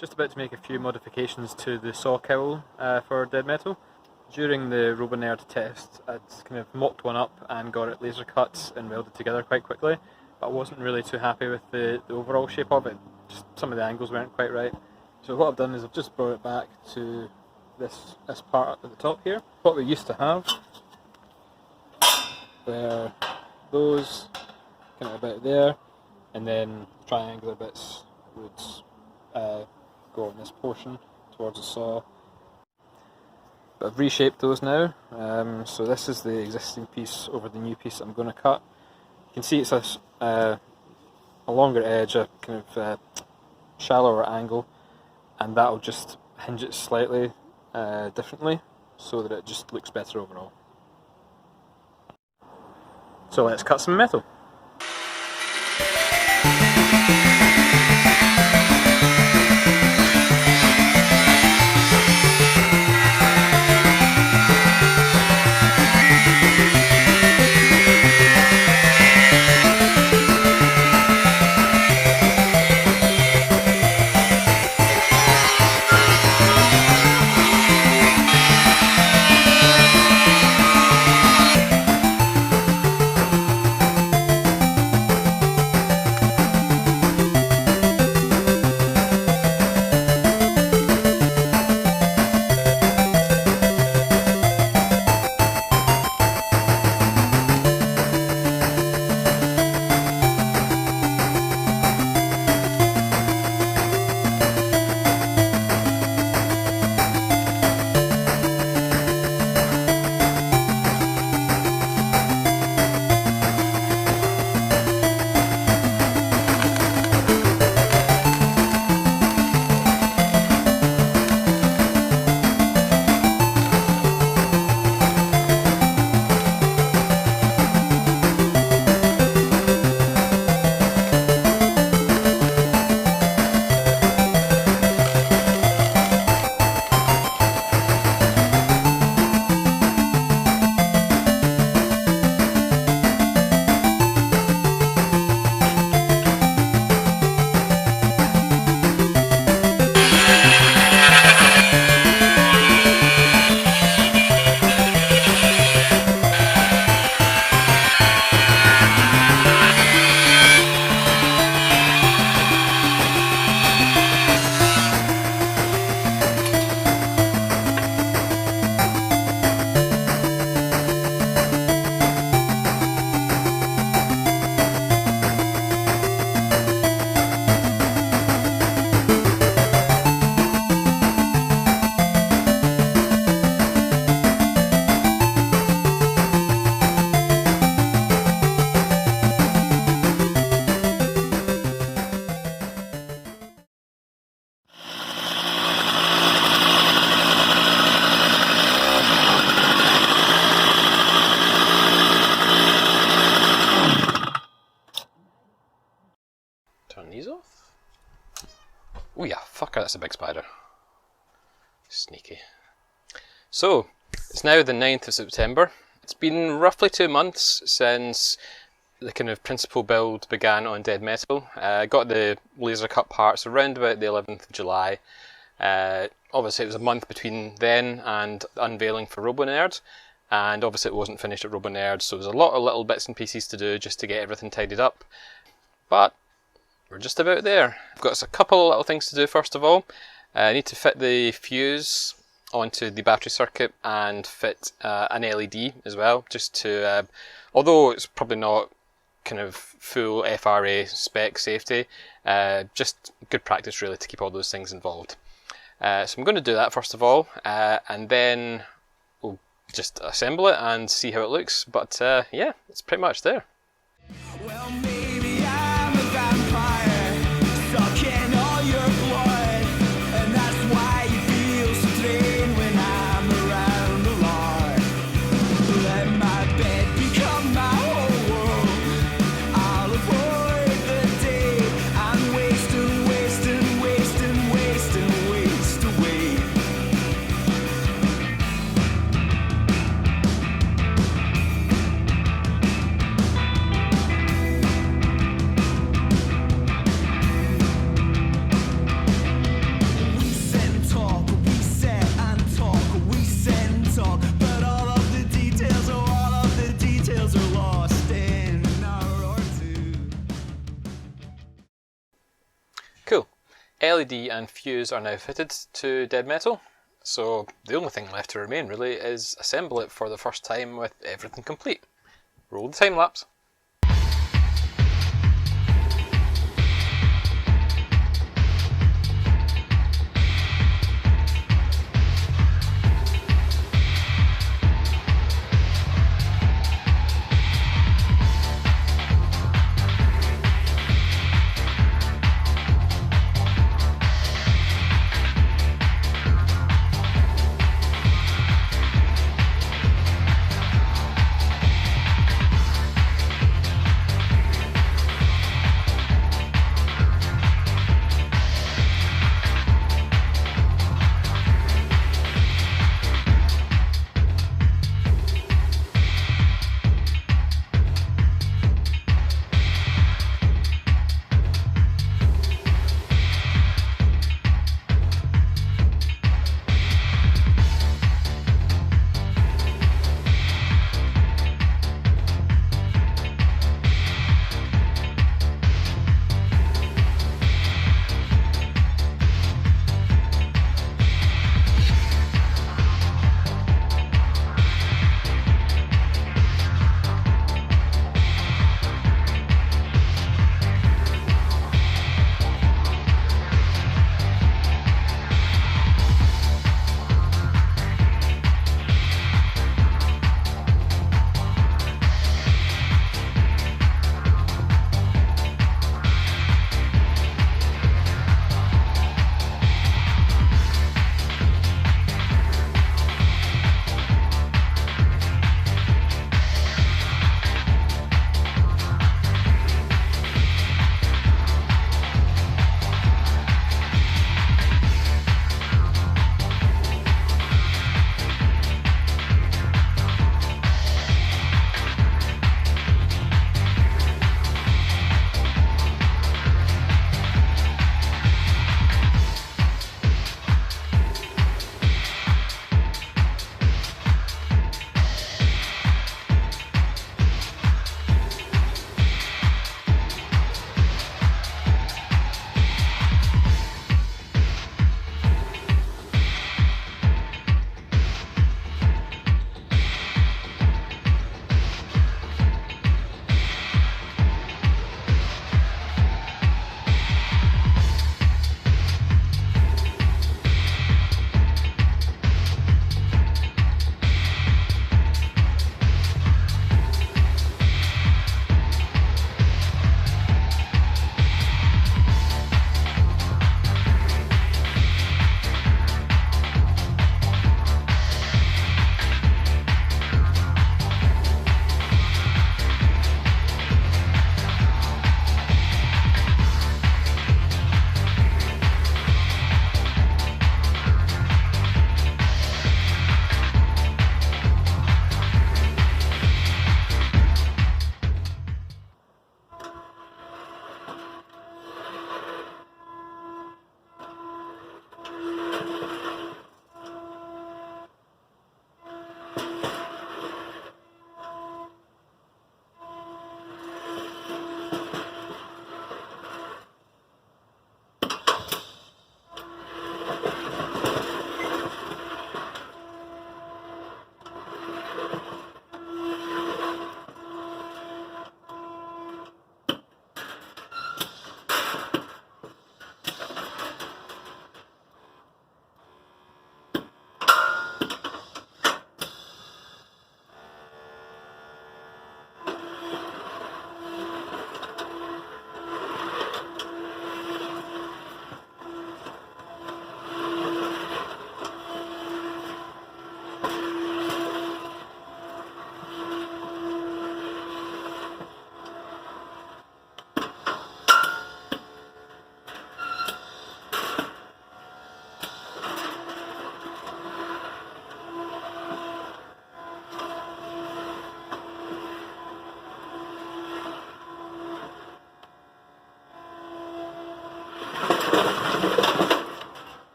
Just about to make a few modifications to the saw cowl for dead metal. During the RoboNerd test, I'd kind of mocked one up and got it laser cut and welded together quite quickly, but I wasn't really too happy with the overall shape of it. Just some of the angles weren't quite right. So what I've done is I've just brought it back to this part at the top here. What we used to have, where those kind of about there, and then triangular bits would go on this portion towards the saw. But I've reshaped those now, so this is the existing piece over the new piece I'm going to cut. You can see it's a longer edge, a kind of shallower angle, and that'll just hinge it slightly differently so that it just looks better overall. So let's cut some metal. Turn these off. Oh yeah, fucker, that's a big spider. Sneaky. So, it's now the 9th of September. It's been roughly 2 months since the kind of principal build began on Dead Metal. I got the laser cut parts around about the 11th of July. Obviously it was a month between then and unveiling for RoboNerd, and obviously it wasn't finished at RoboNerd, so there's a lot of little bits and pieces to do just to get everything tidied up. But we're just about there. I've got a couple of little things to do first of all. I need to fit the fuse onto the battery circuit and fit an LED as well, just to, although it's probably not kind of full FRA spec safety, just good practice really to keep all those things involved. So I'm going to do that first of all, and then we'll just assemble it and see how it looks, but yeah, it's pretty much there. Well, maybe I'm a vampire, sucking all your blood, and that's why you feel so thin when I'm around a lot. Let my bed become my whole world. I'll avoid the day I'm wasting waste away. LED and fuse are now fitted to Dead Metal, so the only thing left to remain really is assemble it for the first time with everything complete. Roll the time lapse.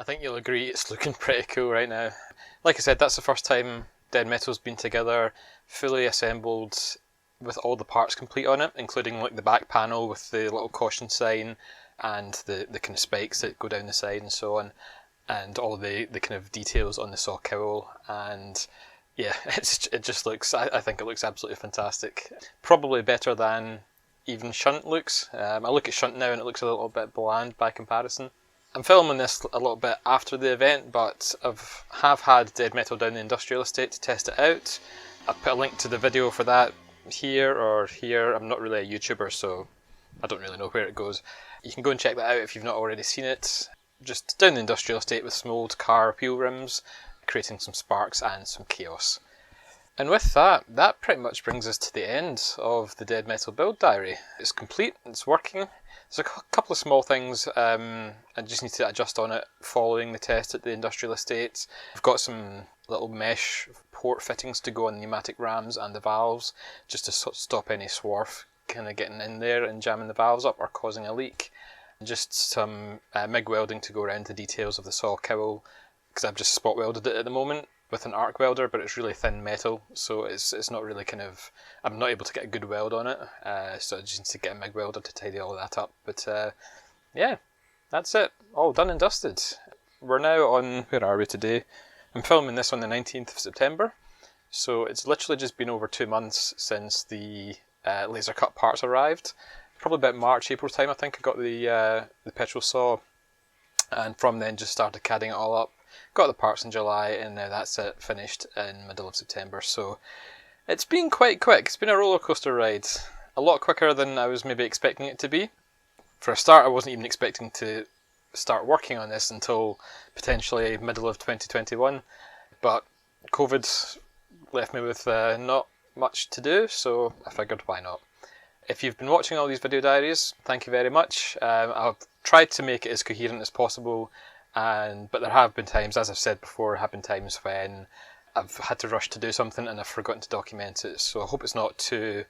think you'll agree it's looking pretty cool right now. Like I said, that's the first time Dead Metal's been together, fully assembled with all the parts complete on it, including like the back panel with the little caution sign and the kind of spikes that go down the side and so on, and all the kind of details on the saw cowl. And yeah, it just looks, I think it looks absolutely fantastic. Probably better than even shunt looks. I look at shunt now and it looks a little bit bland by comparison. I'm filming this a little bit after the event, but have had Dead Metal down the industrial estate to test it out. I've put a link to the video for that here or here. I'm not really a YouTuber, so I don't really know where it goes. You can go and check that out if you've not already seen it. Just down the industrial estate with some old car peel rims, creating some sparks and some chaos. And with that, that pretty much brings us to the end of the Dead Metal build diary. It's complete, it's working. There's a couple of small things I just need to adjust on it following the test at the industrial estate. I've got some little mesh port fittings to go on the pneumatic rams and the valves, just to stop any swarf kind of getting in there and jamming the valves up or causing a leak. And just some MIG welding to go around the details of the saw cowl, because I've just spot welded it at the moment with an arc welder, but it's really thin metal, so it's not really kind of, I'm not able to get a good weld on it, so I just need to get a MIG welder to tidy all that up. But yeah, that's it, all done and dusted. We're now on, where are we today? I'm filming this on the 19th of September, so it's literally just been over 2 months since the laser cut parts arrived. Probably about March, April time I think I got the petrol saw, and from then just started CADing it all up. Got the parts in July, and now that's it, finished in middle of September. So it's been quite quick. It's been a roller coaster ride. A lot quicker than I was maybe expecting it to be. For a start, I wasn't even expecting to start working on this until potentially middle of 2021. But COVID left me with not much to do, so I figured why not. If you've been watching all these video diaries, thank you very much. I've tried to make it as coherent as possible. But there have been times, as I've said before, have been times when I've had to rush to do something and I've forgotten to document it. So I hope it's not too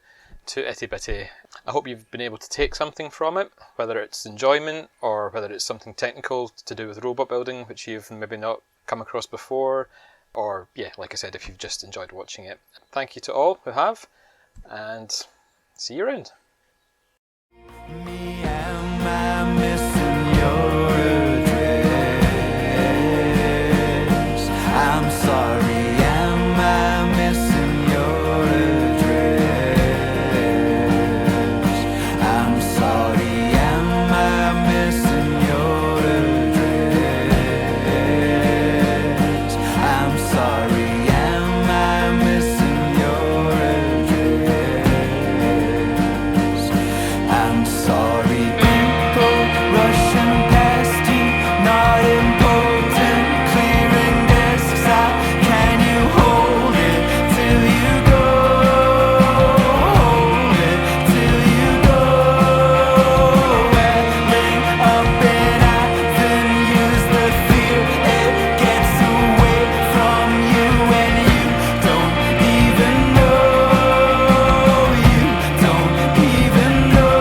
itty-bitty. I hope you've been able to take something from it, whether it's enjoyment or whether it's something technical to do with robot building, which you've maybe not come across before. Or, yeah, like I said, if you've just enjoyed watching it. Thank you to all who have, and see you around. Me, am I missing your I'm sorry, am I missing your address? I'm sorry, am I missing your address? I'm sorry, am I missing your address? I'm sorry, people rushing past you, not important, clearing desks out. Can you hold it till you go? Hold it till you go. Welling up in eyes, then use the fear. It gets away from you and you don't even know. You don't even know.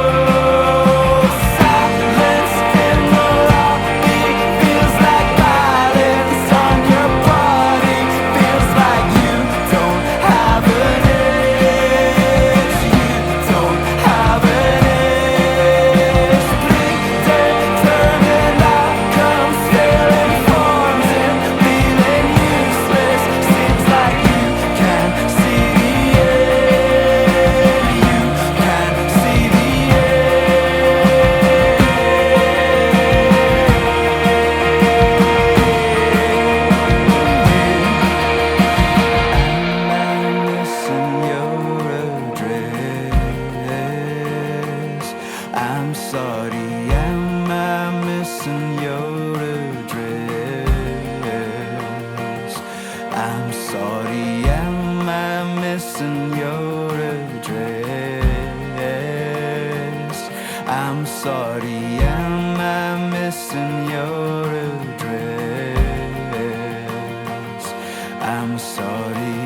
Silence in the lobby feels like violence on your body. Feels like you don't have an edge. You don't have an edge. Bleeding, turning outcomes, failing forms and feeling useless. Seems like you can see the end. You can see the Am I missing your address? I'm sorry, am I missing your address? I'm sorry, am I missing your address? I'm sorry, am I missing your address? I'm sorry.